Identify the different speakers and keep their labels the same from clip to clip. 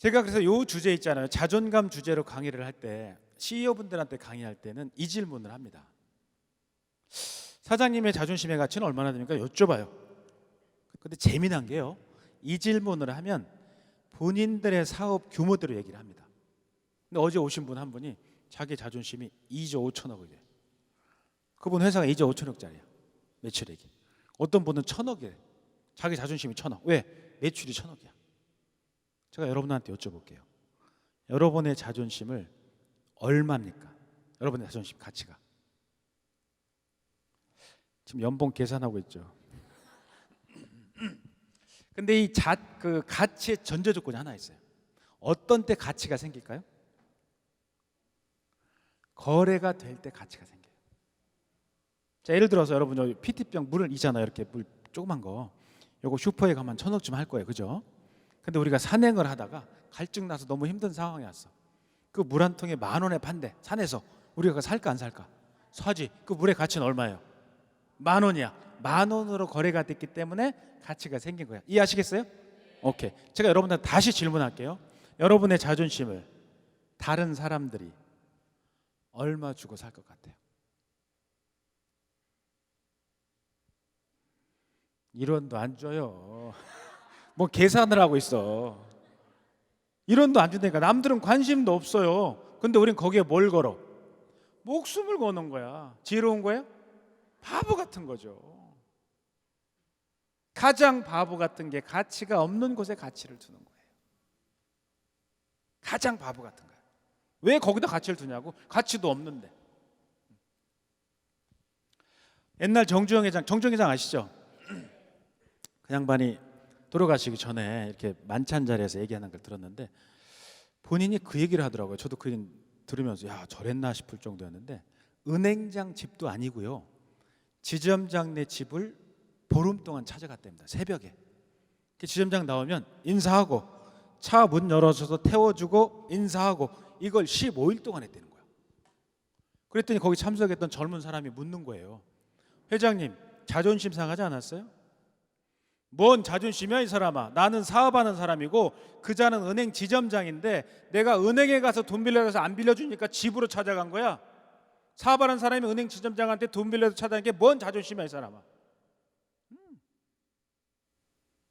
Speaker 1: 제가 그래서 요 주제 있잖아요. 자존감 주제로 강의를 할 때 CEO분들한테 강의할 때는 이 질문을 합니다. 사장님의 자존심의 가치는 얼마나 됩니까? 여쭤봐요. 근데 재미난 게요, 이 질문을 하면 본인들의 사업 규모대로 얘기를 합니다. 근데 어제 오신 분 한 분이 자기 자존심이 2조 5천억이래요. 그분 회사가 2조 5천억짜리야, 매출액이. 어떤 분은 1,000억이래. 자기 자존심이 1,000억. 왜? 매출이 1,000억이야. 제가 여러분한테 여쭤볼게요. 여러분의 자존심을 얼마입니까? 여러분의 자존심 가치가. 지금 연봉 계산하고 있죠. 근데 이 가치의 전제 조건이 하나 있어요. 어떤 때 가치가 생길까요? 거래가 될 때 가치가 생겨요. 자, 예를 들어서 여러분 여기 PT병 물 있잖아요. 이렇게 물 조그만 거. 요거 슈퍼에 가면 1,000원쯤 할 거예요. 그죠? 근데 우리가 산행을 하다가 갈증 나서 너무 힘든 상황이 왔어. 그 물 한 통에 10,000원에 판대. 산에서 우리가 그거 살까 안 살까? 사지. 그 물의 가치는 얼마예요? 10,000원이야. 10,000원으로 거래가 됐기 때문에 가치가 생긴 거야. 이해하시겠어요? 오케이. 제가 여러분한테 다시 질문할게요. 여러분의 자존심을 다른 사람들이 얼마 주고 살 것 같아요? 1원도 안 줘요. 뭐 계산을 하고 있어. 1원도 안 준다니까. 남들은 관심도 없어요. 근데 우린 거기에 뭘 걸어? 목숨을 거는 거야. 지혜로운 거예요? 바보 같은 거죠. 가장 바보 같은 게 가치가 없는 곳에 가치를 두는 거예요. 가장 바보 같은 거예요. 왜 거기다 가치를 두냐고? 가치도 없는데. 옛날 정주영 회장 아시죠? 그 양반이 돌아가시기 전에 이렇게 만찬 자리에서 얘기하는 걸 들었는데 본인이 그 얘기를 하더라고요. 저도 그 얘기 들으면서 야, 저랬나 싶을 정도였는데, 은행장 집도 아니고요, 지점장네 집을 보름 동안 찾아갔답니다. 새벽에. 지점장 나오면 인사하고 차 문 열어줘서 태워주고 인사하고, 이걸 15일 동안 했다는 거야. 그랬더니 거기 참석했던 젊은 사람이 묻는 거예요. 회장님, 자존심 상하지 않았어요? 뭔 자존심이야 이 사람아. 나는 사업하는 사람이고 그자는 은행 지점장인데 내가 은행에 가서 돈 빌려서 안 빌려주니까 집으로 찾아간 거야. 사업하는 사람이 은행 지점장한테 돈 빌려서 찾아간 게 뭔 자존심이야 이 사람아.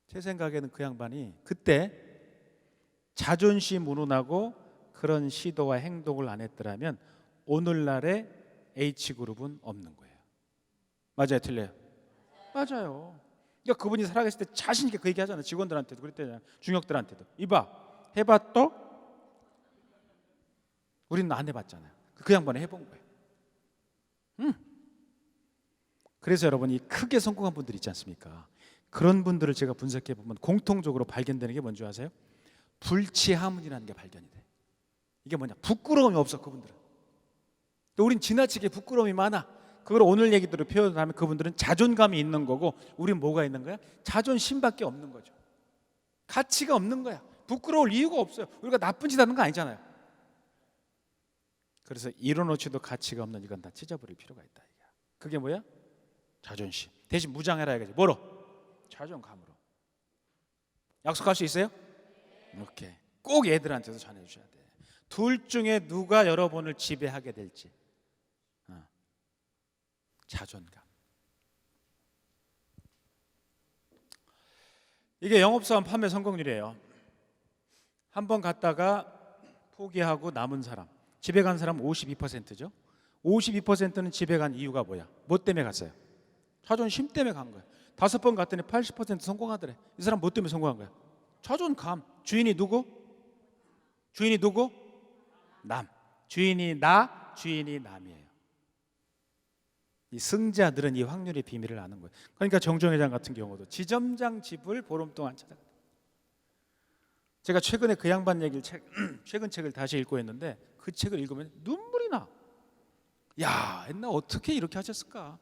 Speaker 1: 제 생각에는 그 양반이 그때 자존심 운운하고 그런 시도와 행동을 안 했더라면 오늘날의 H그룹은 없는 거예요. 맞아요, 틀려요? 맞아요. 그러니까 그분이 살아계실 때 자신 있게 그 얘기 하잖아요. 직원들한테도 그랬대잖아요. 중역들한테도. 이봐, 해봤어? 우리는 안 해봤잖아요. 그 양반은 해본 거예요. 그래서 여러분, 이 크게 성공한 분들 있지 않습니까? 그런 분들을 제가 분석해 보면 공통적으로 발견되는 게 뭔지 아세요? 불치하문이라는 게 발견이 돼. 이게 뭐냐? 부끄러움이 없어, 그분들은. 또 우린 지나치게 부끄러움이 많아. 그걸 오늘 얘기대로 표현하면 그분들은 자존감이 있는 거고, 우린 뭐가 있는 거야? 자존심밖에 없는 거죠. 가치가 없는 거야. 부끄러울 이유가 없어요. 우리가 나쁜 짓 하는 거 아니잖아요. 그래서 이뤄놓지도 가치가 없는 이건 다 찢어버릴 필요가 있다. 그게 뭐야? 자존심. 대신 무장해라 이거지. 뭐로? 자존감으로. 약속할 수 있어요? 오케이. 꼭 애들한테도 전해주셔야 돼. 둘 중에 누가 여러분을 지배하게 될지. 자존감. 이게 영업사원 판매 성공률이에요. 한번 갔다가 포기하고 남은 사람, 집에 간 사람은 52%죠. 52%는 집에 간 이유가 뭐야? 뭐 때문에 갔어요? 자존심 때문에 간 거야. 5번 갔더니 80% 성공하더래. 이 사람 뭐 때문에 성공한 거야? 자존감. 주인이 누구? 주인이 누구? 남. 주인이 나, 주인이 남이에요. 이 승자들은 이 확률의 비밀을 아는 거예요. 그러니까 정주영 회장 같은 경우도 지점장 집을 보름 동안 찾아갔다. 제가 최근에 그 양반 얘기를 최근 책을 다시 읽고 있는데 그 책을 읽으면 눈물이 나. 야, 옛날 어떻게 이렇게 하셨을까?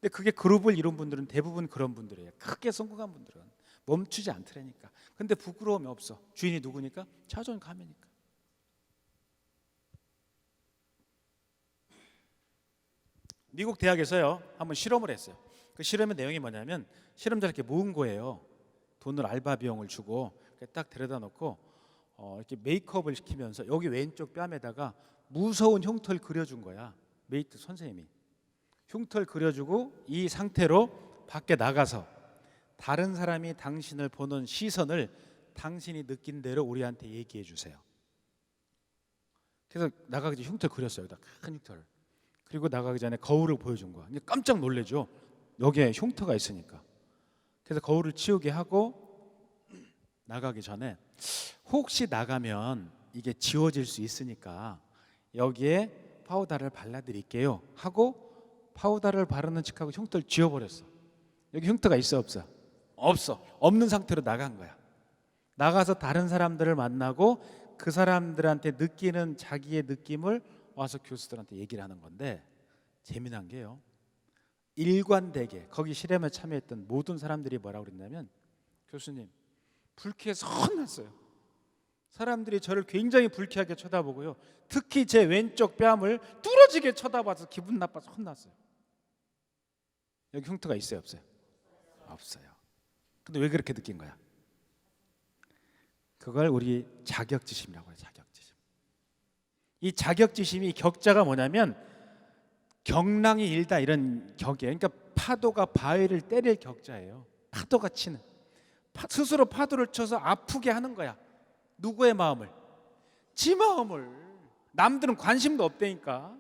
Speaker 1: 근데 그게 그룹을 이룬 분들은 대부분 그런 분들이에요. 크게 성공한 분들은 멈추지 않더라니까. 근데 부끄러움이 없어. 주인이 누구니까? 자존감이니까. 미국 대학에서요 한번 실험을 했어요. 그 실험의 내용이 뭐냐면 실험자를 이렇게 모은 거예요. 돈을 알바 비용을 주고 딱 데려다 놓고 이렇게 메이크업을 시키면서 여기 왼쪽 뺨에다가 무서운 흉터를 그려준 거야. 메이트 선생님이 흉터를 그려주고 이 상태로 밖에 나가서 다른 사람이 당신을 보는 시선을 당신이 느낀 대로 우리한테 얘기해 주세요. 그래서 나가기 전에 흉터를 그렸어요. 여기다 큰 흉터를. 그리고 나가기 전에 거울을 보여준 거야. 이제 깜짝 놀래죠. 여기에 흉터가 있으니까. 그래서 거울을 치우게 하고 나가기 전에 혹시 나가면 이게 지워질 수 있으니까 여기에 파우더를 발라드릴게요 하고 파우더를 바르는 척하고 흉터를 지워버렸어. 여기 흉터가 있어 없어? 없어. 없는 상태로 나간 거야. 나가서 다른 사람들을 만나고 그 사람들한테 느끼는 자기의 느낌을 와서 교수들한테 얘기를 하는 건데 재미난 게요. 일관되게 거기 실험에 참여했던 모든 사람들이 뭐라고 그랬냐면 교수님 불쾌해서 혼났어요. 사람들이 저를 굉장히 불쾌하게 쳐다보고요. 특히 제 왼쪽 뺨을 뚫어지게 쳐다봐서 기분 나빠서 혼났어요. 여기 흉터가 있어요 없어요? 없어요. 근데 왜 그렇게 느낀 거야? 그걸 우리 자격지심이라고 해요. 자격지심. 이 자격지심이 격자가 뭐냐면 경랑이 일다 이런 격이에요. 그러니까 파도가 바위를 때릴 격자예요. 파도가 치는. 스스로 파도를 쳐서 아프게 하는 거야. 누구의 마음을? 지 마음을. 남들은 관심도 없다니까.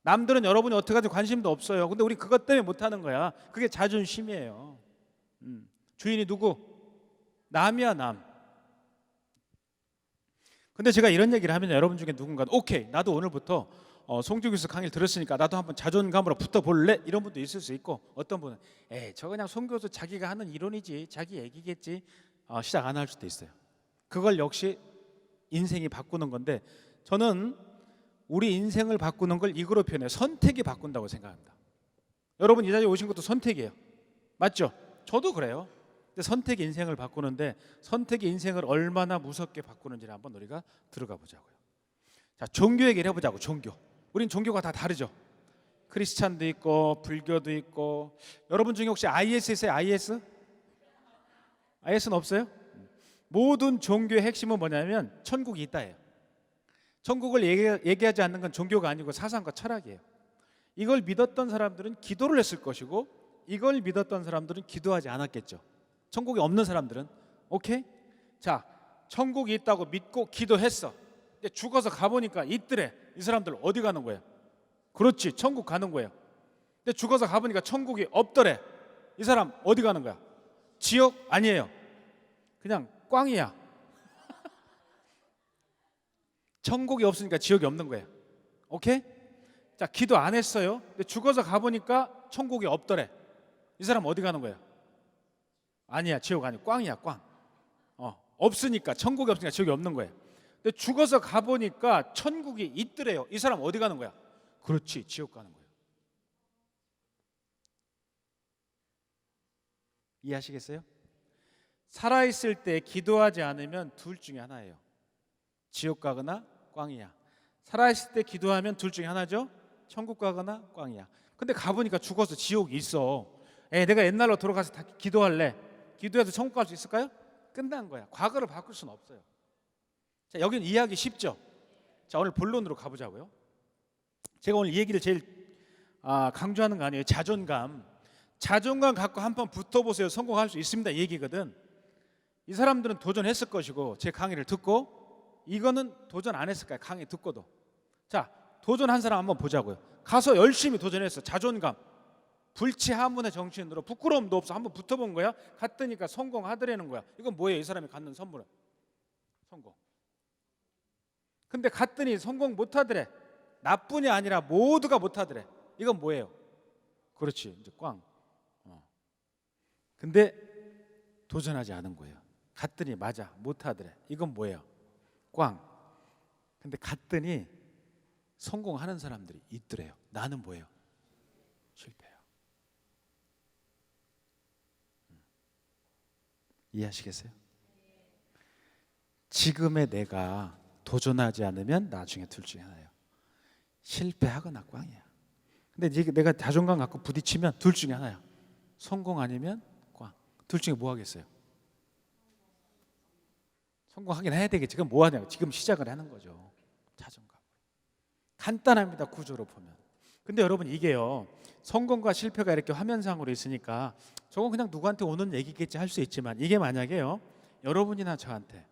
Speaker 1: 남들은 여러분이 어떻게 하든지 관심도 없어요. 근데 우리 그것 때문에 못하는 거야. 그게 자존심이에요. 주인이 누구? 남이야 남. 근데 제가 이런 얘기를 하면 여러분 중에 누군가는 오케이 나도 오늘부터 송주 교수 강의를 들었으니까 나도 한번 자존감으로 붙어볼래? 이런 분도 있을 수 있고 어떤 분은 저 그냥 송 교수 자기가 하는 이론이지 자기 얘기겠지 시작 안 할 수도 있어요. 그걸 역시 인생이 바꾸는 건데 저는 우리 인생을 바꾸는 걸 이거로 표현해요. 선택이 바꾼다고 생각합니다. 여러분 이 자리에 오신 것도 선택이에요. 맞죠? 저도 그래요. 근데 선택이 인생을 바꾸는데 선택이 인생을 얼마나 무섭게 바꾸는지를 한번 우리가 들어가 보자고요. 자, 종교 얘기를 해보자고. 종교. 우린 종교가 다 다르죠. 크리스찬도 있고 불교도 있고. 여러분 중에 혹시 IS 있어요? IS? IS는 없어요? 모든 종교의 핵심은 뭐냐면 천국이 있다예요. 천국을 얘기하지 않는 건 종교가 아니고 사상과 철학이에요. 이걸 믿었던 사람들은 기도를 했을 것이고 이걸 믿었던 사람들은 기도하지 않았겠죠. 천국이 없는 사람들은 오케이? 자, 천국이 있다고 믿고 기도했어. 근데 죽어서 가보니까 있더래. 이 사람들 어디 가는 거야? 그렇지, 천국 가는 거예요. 근데 죽어서 가보니까 천국이 없더래. 이 사람 어디 가는 거야? 지옥? 아니에요. 그냥 꽝이야. 천국이 없으니까 지옥이 없는 거예요. 오케이? 자, 기도 안 했어요. 근데 죽어서 가보니까 천국이 없더래. 이 사람 어디 가는 거야? 아니야, 지옥 아니야. 꽝이야, 꽝. 없으니까, 천국이 없으니까 지옥이 없는 거예요. 근데 죽어서 가보니까 천국이 있더래요. 이 사람 어디 가는 거야? 그렇지, 지옥 가는 거예요. 이해하시겠어요? 살아있을 때 기도하지 않으면 둘 중에 하나예요. 지옥 가거나 꽝이야. 살아있을 때 기도하면 둘 중에 하나죠. 천국 가거나 꽝이야. 근데 가보니까 죽어서 지옥이 있어. 내가 옛날로 돌아가서 다 기도할래. 기도해서 천국 갈 수 있을까요? 끝난 거야. 과거를 바꿀 수는 없어요. 자, 여기는 이해하기 쉽죠. 자, 오늘 본론으로 가보자고요. 제가 오늘 이 얘기를 제일 강조하는 거 아니에요. 자존감. 자존감 갖고 한번 붙어보세요. 성공할 수 있습니다. 이 얘기거든. 이 사람들은 도전했을 것이고 제 강의를 듣고 이거는 도전 안 했을 거야. 강의 듣고도. 자, 도전한 사람 한번 보자고요. 가서 열심히 도전했어. 자존감. 불치하문의 정신으로 부끄러움도 없어. 한번 붙어본 거야. 갔더니까 성공하더라는 거야. 이건 뭐예요? 이 사람이 갖는 선물은 성공. 근데 갔더니 성공 못하더래. 나뿐이 아니라 모두가 못하더래. 이건 뭐예요? 그렇지, 이제 꽝. 근데 도전하지 않은 거예요. 갔더니 맞아, 못하더래. 이건 뭐예요? 꽝. 근데 갔더니 성공하는 사람들이 있더래요. 나는 뭐예요? 실패예요. 이해하시겠어요? 지금의 내가 도전하지 않으면 나중에 둘 중에 하나예요. 실패하거나 꽝이야. 근데 이제 내가 자존감 갖고 부딪히면 둘 중에 하나야. 성공 아니면 꽝. 둘 중에 뭐 하겠어요? 성공하긴 해야 되겠지. 그럼 뭐 하냐고. 지금 시작을 하는 거죠. 자존감. 간단합니다. 구조로 보면. 근데 여러분 이게요, 성공과 실패가 이렇게 화면상으로 있으니까 저건 그냥 누구한테 오는 얘기겠지 할 수 있지만, 이게 만약에요, 여러분이나 저한테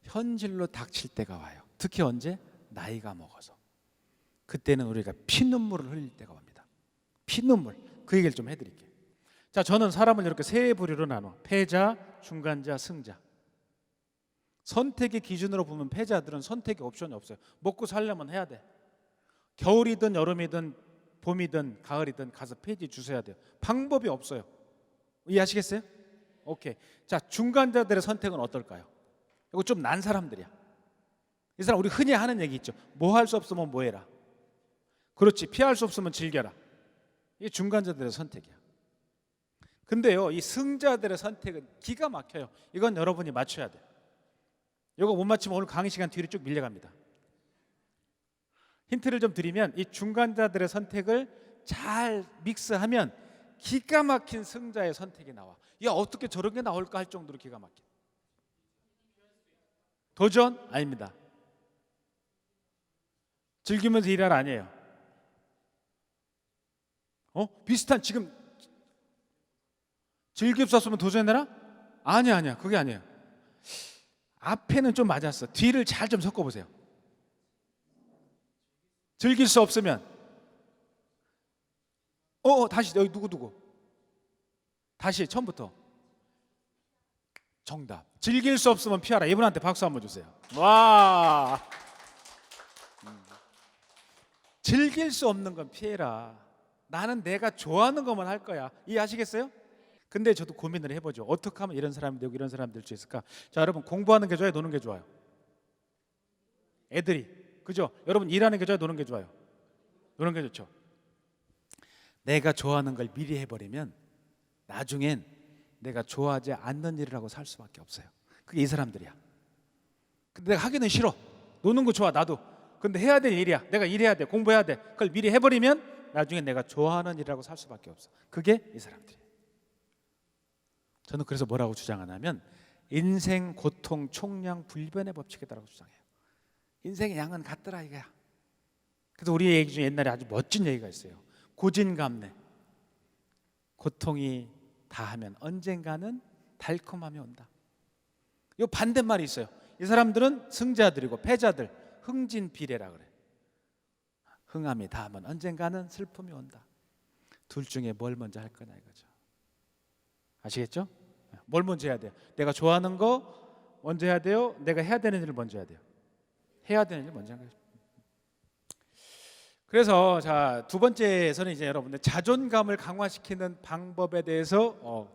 Speaker 1: 현실로 닥칠 때가 와요. 특히 언제? 나이가 먹어서. 그때는 우리가 피눈물을 흘릴 때가 옵니다. 피눈물. 그 얘기를 좀 해드릴게요. 자, 저는 사람을 이렇게 세 부류로 나눠. 패자, 중간자, 승자. 선택의 기준으로 보면 패자들은 선택의 옵션이 없어요. 먹고 살려면 해야 돼. 겨울이든 여름이든 봄이든 가을이든 가서 폐지 주셔야 돼요. 방법이 없어요. 이해하시겠어요? 오케이. 자, 중간자들의 선택은 어떨까요? 이거 좀 난 사람들이야. 이 사람 우리 흔히 하는 얘기 있죠. 뭐 할 수 없으면 뭐 해라. 그렇지. 피할 수 없으면 즐겨라. 이게 중간자들의 선택이야. 근데요, 이 승자들의 선택은 기가 막혀요. 이건 여러분이 맞춰야 돼요. 이거 못 맞추면 오늘 강의 시간 뒤로 쭉 밀려갑니다. 힌트를 좀 드리면, 이 중간자들의 선택을 잘 믹스하면 기가 막힌 승자의 선택이 나와. 야, 어떻게 저런 게 나올까 할 정도로 기가 막혀. 도전? 아닙니다. 즐기면서 일할 아니에요. 비슷한, 지금 즐길 수 없으면 도전해라? 아니야. 그게 아니에요. 앞에는 좀 맞았어. 뒤를 잘 좀 섞어보세요. 즐길 수 없으면 다시 여기 누구 다시 처음부터. 정답. 즐길 수 없으면 피하라. 이분한테 박수 한번 주세요. 와. 즐길 수 없는 건 피해라. 나는 내가 좋아하는 것만 할 거야. 이해하시겠어요? 근데 저도 고민을 해보죠. 어떻게 하면 이런 사람이 되고 이런 사람이 될 수 있을까? 자, 여러분, 공부하는 게 좋아요? 노는 게 좋아요? 애들이, 그죠? 여러분, 일하는 게 좋아요? 노는 게 좋아요? 노는 게 좋죠. 내가 좋아하는 걸 미리 해버리면 나중엔 내가 좋아하지 않는 일을 하고 살 수밖에 없어요. 그게 이 사람들이야. 근데 내가 하기는 싫어. 노는 거 좋아, 나도. 근데 해야 될 일이야. 내가 일해야 돼, 공부해야 돼. 그걸 미리 해버리면 나중에 내가 좋아하는 일이라고 살 수밖에 없어. 그게 이 사람들이에요. 저는 그래서 뭐라고 주장하냐면, 인생 고통 총량 불변의 법칙이다라고 주장해요. 인생의 양은 같더라 이거야. 그래서 우리 얘기 중에 옛날에 아주 멋진 얘기가 있어요. 고진감래. 고통이 다하면 언젠가는 달콤함이 온다. 이 반대말이 있어요. 이 사람들은 승자들이고 패자들, 흥진비례라 그래. 흥함이 다하면 언젠가는 슬픔이 온다. 둘 중에 뭘 먼저 할 거냐 이거죠. 아시겠죠? 뭘 먼저 해야 돼요? 내가 좋아하는 거 먼저 해야 돼요? 내가 해야 되는 일을 먼저 해야 돼요? 해야 되는 일 먼저 하는 거죠. 그래서 자, 두 번째에서는 이제 여러분들 자존감을 강화시키는 방법에 대해서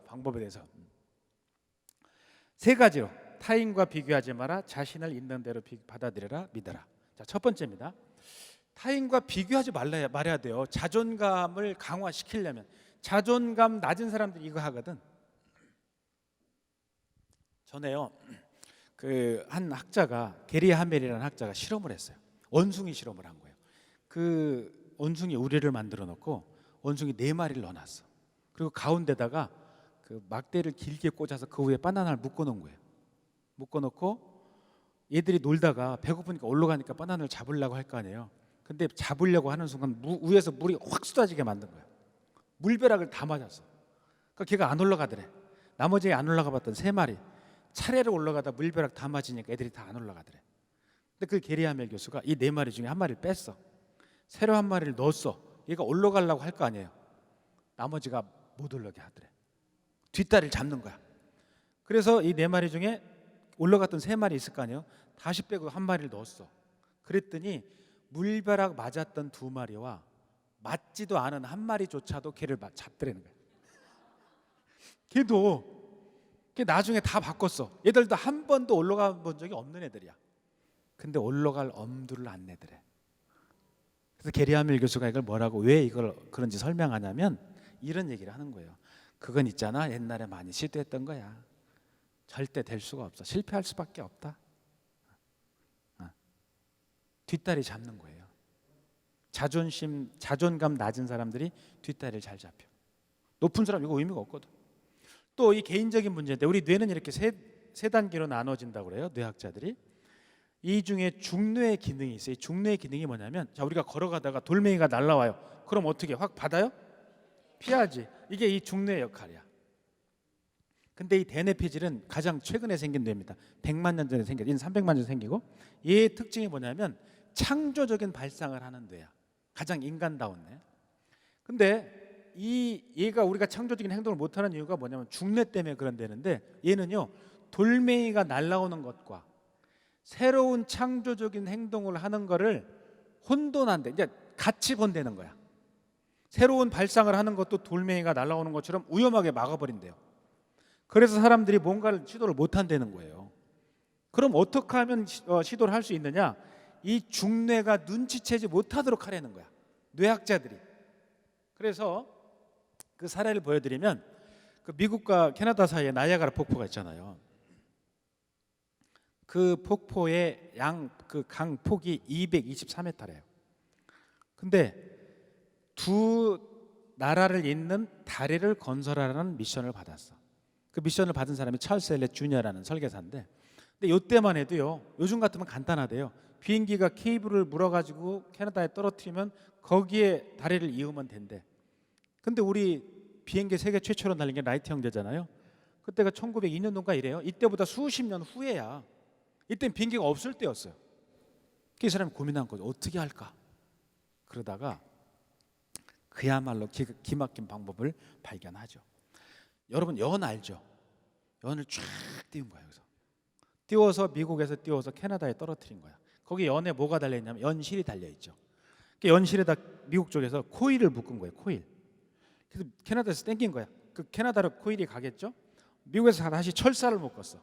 Speaker 1: 세 가지로. 타인과 비교하지 마라. 자신을 있는 대로 받아들여라. 믿어라. 자, 첫 번째입니다. 타인과 비교하지 말아야 돼요. 자존감을 강화시키려면. 자존감 낮은 사람들이 이거 하거든. 전에요, 그 한 학자가, 게리 하멜이라는 학자가 실험을 했어요. 원숭이 실험을 한 거예요. 그 원숭이 우리를 만들어 놓고 원숭이 4마리를 넣어놨어. 그리고 가운데다가 그 막대를 길게 꽂아서 그 위에 바나나를 묶어 놓은 거예요. 묶어 놓고 얘들이 놀다가 배고프니까 올라가니까 바나나를 잡으려고 할 거 아니에요. 근데 잡으려고 하는 순간 위에서 물이 확 쏟아지게 만든 거예요. 물벼락을 다 맞았어. 그러니까 걔가 안 올라가더래. 나머지 안 올라가 봤던 3마리 차례로 올라가다 물벼락 다 맞으니까 애들이 다 안 올라가더래. 근데 그 게리 하멜 교수가 이 4마리 중에 1마리를 뺐어. 새로 1마리를 넣었어. 얘가 올라가려고 할 거 아니에요. 나머지가 못 올라게 하더래. 뒷다리를 잡는 거야. 그래서 이 4마리 중에 올라갔던 3마리 있을 거 아니에요. 다시 빼고 1마리를 넣었어. 그랬더니 물벼락 맞았던 2마리와 맞지도 않은 1마리조차도 걔를 잡더라는 거야. 걔 나중에 다 바꿨어. 얘들도 한 번도 올라가 본 적이 없는 애들이야. 근데 올라갈 엄두를 안 내더래. 그래서 게리 하멜 교수가 이걸 뭐라고, 왜 이걸 그런지 설명하냐면 이런 얘기를 하는 거예요. 그건 있잖아, 옛날에 많이 시도했던 거야. 절대 될 수가 없어. 실패할 수밖에 없다. 뒷다리 잡는 거예요. 자존감 낮은 사람들이 뒷다리를 잘 잡혀. 높은 사람 이거 의미가 없거든. 또 이 개인적인 문제인데, 우리 뇌는 이렇게 세 단계로 나눠진다고 그래요. 뇌학자들이. 이 중에 중뇌의 기능이 있어요. 이 중뇌의 기능이 뭐냐면, 자, 우리가 걸어가다가 돌멩이가 날라와요. 그럼 어떻게 확 받아요? 피하지. 이게 이 중뇌의 역할이야. 근데 이 대뇌피질은 가장 최근에 생긴 뇌입니다. 100만 년 전에 생겼, 얘는 300만 년 전에 생기고, 얘의 특징이 뭐냐면 창조적인 발상을 하는 뇌야. 가장 인간다운 뇌. 근데 얘가 우리가 창조적인 행동을 못하는 이유가 뭐냐면 중뇌 때문에 그런 데는데, 얘는요 돌멩이가 날아오는 것과 새로운 창조적인 행동을 하는 거를 혼돈한대. 이제 같이 본다는 거야. 새로운 발상을 하는 것도 돌멩이가 날아오는 것처럼 위험하게 막아버린대요. 그래서 사람들이 뭔가를 시도를 못 한다는 거예요. 그럼 어떻게 하면 시도를 할 수 있느냐? 이 중뇌가 눈치채지 못하도록 하려는 거야, 뇌학자들이. 그래서 그 사례를 보여드리면, 그 미국과 캐나다 사이에 나이아가라 폭포가 있잖아요. 그 폭포의 그 강 폭이 223m래요. 근데 두 나라를 잇는 다리를 건설하라는 미션을 받았어. 그 미션을 받은 사람이 찰스 엘렛 주니어라는 설계사인데, 근데 이때만 해도요, 요즘 같으면 간단하대요. 비행기가 케이블을 물어가지고 캐나다에 떨어뜨리면 거기에 다리를 이으면 된대. 근데 우리 비행기 세계 최초로 날린 게 라이트 형제잖아요. 그때가 1902년도인가 이래요. 이때보다 수십 년 후에야. 이때는 비행기가 없을 때였어요. 그 사람이 고민한 거죠. 어떻게 할까? 그러다가 그야말로 기막힌 방법을 발견하죠. 여러분 연 알죠? 연을 쫙 띄운 거예요. 그래서 띄워서 미국에서 띄워서 캐나다에 떨어뜨린 거야. 거기 연에 뭐가 달려있냐면 연실이 달려있죠. 그 연실에다 미국 쪽에서 코일을 묶은 거예요. 코일. 그래서 캐나다에서 땡긴 거야. 그 캐나다로 코일이 가겠죠. 미국에서 다시 철사를 묶었어.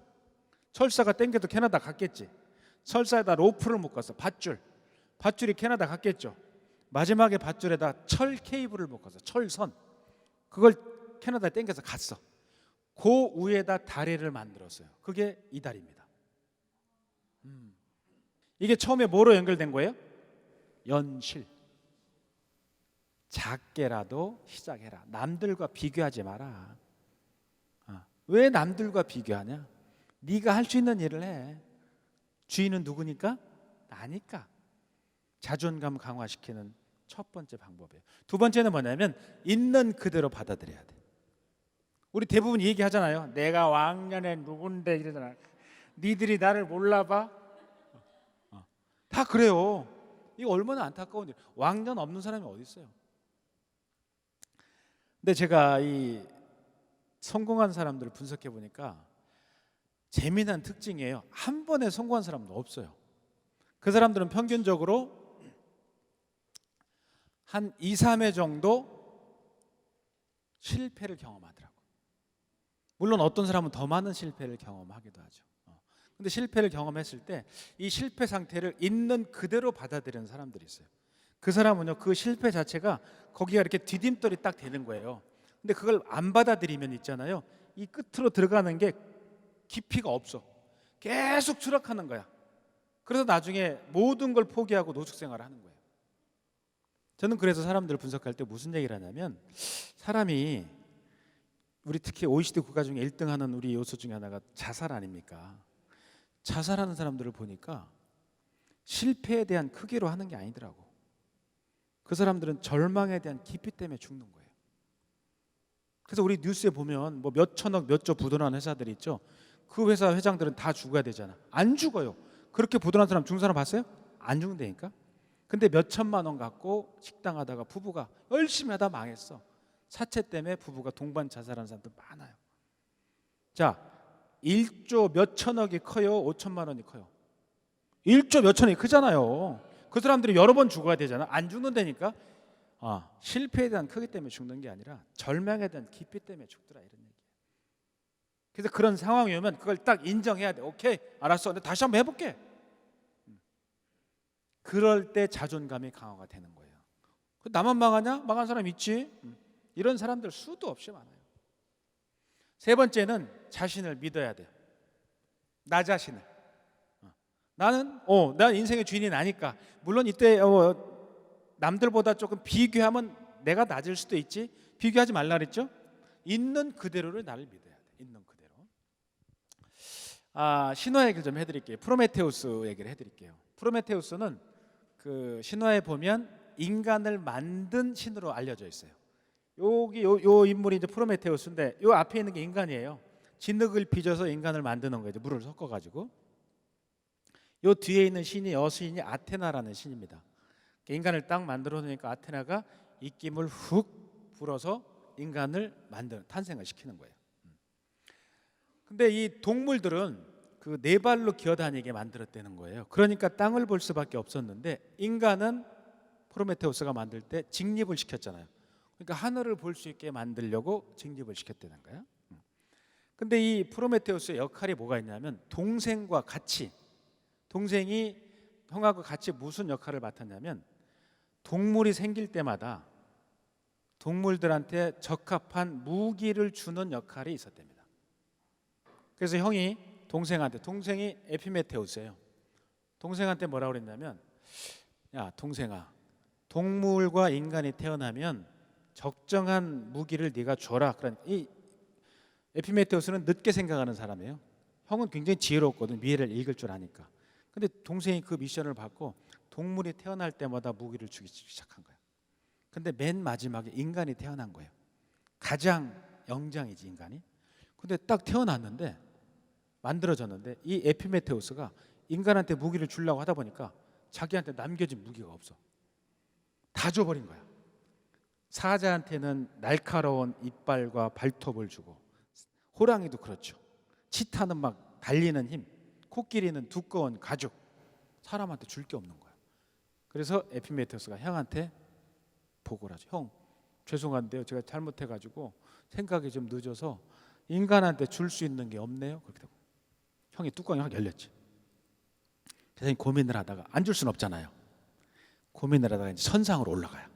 Speaker 1: 철사가 땡겨도 캐나다 갔겠지. 철사에다 로프를 묶었어. 밧줄이 캐나다 갔겠죠. 마지막에 밧줄에다 철 케이블을 묶었어. 철선. 그걸 캐나다에 땡겨서 갔어. 그 위에다 다리를 만들었어요. 그게 이 다리입니다. 이게 처음에 뭐로 연결된 거예요? 연실. 작게라도 시작해라. 남들과 비교하지 마라. 왜 남들과 비교하냐? 네가 할 수 있는 일을 해. 주인은 누구니까? 나니까. 자존감 강화시키는 첫 번째 방법이에요. 두 번째는 뭐냐면 있는 그대로 받아들여야 돼. 우리 대부분 이 얘기 하잖아요. 내가 왕년에 누군데 이러잖아. 니들이 나를 몰라봐? 다 그래요. 이거 얼마나 안타까운 일. 왕년 없는 사람이 어디 있어요? 근데 제가 이 성공한 사람들을 분석해 보니까 재미난 특징이에요. 한 번에 성공한 사람도 없어요. 그 사람들은 평균적으로 한 2, 3회 정도 실패를 경험하더라고요. 물론 어떤 사람은 더 많은 실패를 경험하기도 하죠. 근데 실패를 경험했을 때 이 실패 상태를 있는 그대로 받아들이는 사람들이 있어요. 그 사람은요, 그 실패 자체가 거기가 이렇게 디딤돌이 딱 되는 거예요. 근데 그걸 안 받아들이면 있잖아요, 이 끝으로 들어가는 게 깊이가 없어. 계속 추락하는 거야. 그래서 나중에 모든 걸 포기하고 노숙 생활을 하는 거예요. 저는 그래서 사람들을 분석할 때 무슨 얘기를 하냐면, 사람이 우리 특히 OECD 국가 중에 1등하는 우리 요소 중에 하나가 자살 아닙니까? 자살하는 사람들을 보니까 실패에 대한 크기로 하는 게 아니더라고. 그 사람들은 절망에 대한 깊이 때문에 죽는 거예요. 그래서 우리 뉴스에 보면 뭐 몇 천억 몇 조 부도난 회사들이 있죠. 그 회사 회장들은 다 죽어야 되잖아. 안 죽어요. 그렇게 부도난 사람 죽는 사람 봤어요? 안 죽는다니까. 근데 몇 천만 원 갖고 식당 하다가 부부가 열심히 하다 망했어. 사채 때문에 부부가 동반 자살하는 사람들 많아요. 자, 1조 몇 천억이 커요? 5천만 원이 커요? 1조 몇 천억이 크잖아요. 그 사람들이 여러 번 죽어야 되잖아. 안 죽는다니까. 실패에 대한 크기 때문에 죽는 게 아니라 절망에 대한 깊이 때문에 죽더라, 이런 얘기예요. 그래서 그런 상황이 오면 그걸 딱 인정해야 돼. 오케이, 알았어. 근데 다시 한번 해볼게. 그럴 때 자존감이 강화가 되는 거예요. 나만 망하냐? 망한 사람 있지. 이런 사람들 수도 없이 많아요. 세 번째는 자신을 믿어야 돼요. 나 자신을. 난 인생의 주인이 나니까. 물론 이때 남들보다 조금 비교하면 내가 낮을 수도 있지. 비교하지 말라 그랬죠. 있는 그대로를 나를 믿어야 돼. 있는 그대로. 신화 얘기를 좀 해드릴게요. 프로메테우스 얘기를 해드릴게요. 프로메테우스는 그 신화에 보면 인간을 만든 신으로 알려져 있어요. 여기 요 인물이 이제 프로메테우스인데 요 앞에 있는 게 인간이에요. 진흙을 빚어서 인간을 만드는 거예요. 물을 섞어가지고. 요 뒤에 있는 신이 여신이 아테나라는 신입니다. 인간을 딱 만들어 놓으니까 아테나가 입김을 훅 불어서 인간을 탄생을 시키는 거예요. 근데 이 동물들은 그 네 발로 기어다니게 만들었다는 거예요. 그러니까 땅을 볼 수밖에 없었는데 인간은 프로메테우스가 만들 때 직립을 시켰잖아요. 그러니까 하늘을 볼 수 있게 만들려고 직립을 시켰다는 거예요. 근데 이 프로메테우스의 역할이 뭐가 있냐면 동생과 같이, 동생이 형하고 같이 무슨 역할을 맡았냐면 동물이 생길 때마다 동물들한테 적합한 무기를 주는 역할이 있었답니다. 그래서 형이 동생이 에피메테우스예요. 동생한테 뭐라고 그랬냐면, 야 동생아, 동물과 인간이 태어나면 적정한 무기를 네가 줘라. 그러니까 이 에피메테우스는 늦게 생각하는 사람이에요. 형은 굉장히 지혜롭거든. 미래를 읽을 줄 아니까. 근데 동생이 그 미션을 받고 동물이 태어날 때마다 무기를 주기 시작한 거예요. 근데 맨 마지막에 인간이 태어난 거예요. 가장 영장이지 인간이. 근데 딱 태어났는데 만들어졌는데 이 에피메테우스가 인간한테 무기를 주려고 하다 보니까 자기한테 남겨진 무기가 없어. 다 줘버린 거야. 사자한테는 날카로운 이빨과 발톱을 주고, 호랑이도 그렇죠. 치타는 막 달리는 힘, 코끼리는 두꺼운 가죽, 사람한테 줄 게 없는 거야. 그래서 에피메테우스가 형한테 보고를 하죠. 형, 죄송한데요, 제가 잘못해가지고 생각이 좀 늦어서 인간한테 줄 수 있는 게 없네요. 그렇게 되고 형이 뚜껑이 확 열렸지. 그래서 고민을 하다가 안 줄 수는 없잖아요. 고민을 하다가 이제 천상으로 올라가요.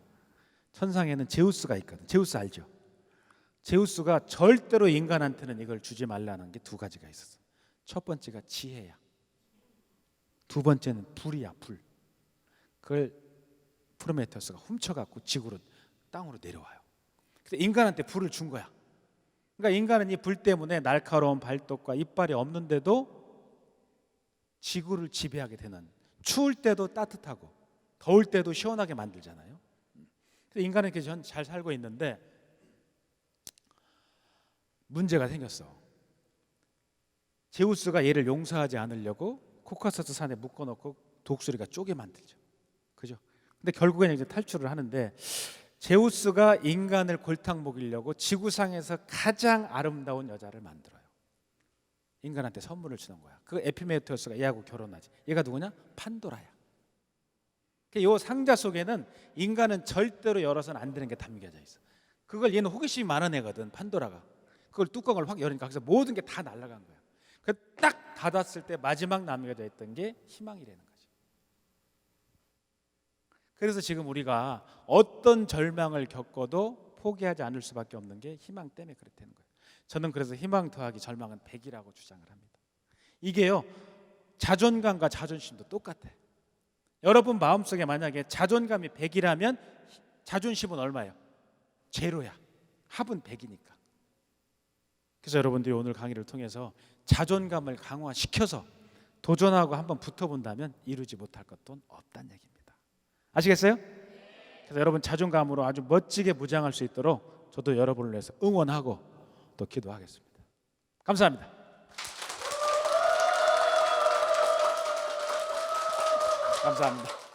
Speaker 1: 천상에는 제우스가 있거든. 제우스 알죠? 제우스가 절대로 인간한테는 이걸 주지 말라는 게 두 가지가 있었어. 첫 번째가 지혜야. 두 번째는 불이야, 불. 그걸 프로메테우스가 훔쳐갖고 지구로, 땅으로 내려와요. 그래서 인간한테 불을 준 거야. 그러니까 인간은 이 불 때문에 날카로운 발톱과 이빨이 없는데도 지구를 지배하게 되는, 추울 때도 따뜻하고 더울 때도 시원하게 만들잖아요. 그래서 인간은 이렇게 잘 살고 있는데 문제가 생겼어. 제우스가 얘를 용서하지 않으려고 코카서스 산에 묶어놓고 독수리가 쪼개 만들죠. 그죠? 근데 결국에는 이제 탈출을 하는데, 제우스가 인간을 골탕 먹이려고 지구상에서 가장 아름다운 여자를 만들어요. 인간한테 선물을 주는 거야. 그 에피메테우스가 얘하고 결혼하지. 얘가 누구냐? 판도라야. 이 상자 속에는 인간은 절대로 열어서는 안 되는 게 담겨져 있어. 그걸 얘는 호기심이 많은 애거든, 판도라가. 그걸 뚜껑을 확 열으니까 그래서 모든 게 다 날아간 거야. 그 딱 닫았을 때 마지막 남겨져 있던 게 희망이라는 거지. 그래서 지금 우리가 어떤 절망을 겪어도 포기하지 않을 수밖에 없는 게 희망 때문에 그렇다는 거예요. 저는 그래서 희망 더하기 절망은 100이라고 주장을 합니다. 이게요, 자존감과 자존심도 똑같아. 여러분 마음속에 만약에 자존감이 100이라면 자존심은 얼마예요? 제로야. 합은 100이니까. 그래서 여러분들이 오늘 강의를 통해서 자존감을 강화시켜서 도전하고 한번 붙어본다면 이루지 못할 것도 없다는 얘기입니다. 아시겠어요? 그래서 여러분 자존감으로 아주 멋지게 무장할 수 있도록 저도 여러분을 위해서 응원하고 또 기도하겠습니다. 감사합니다. 감사합니다.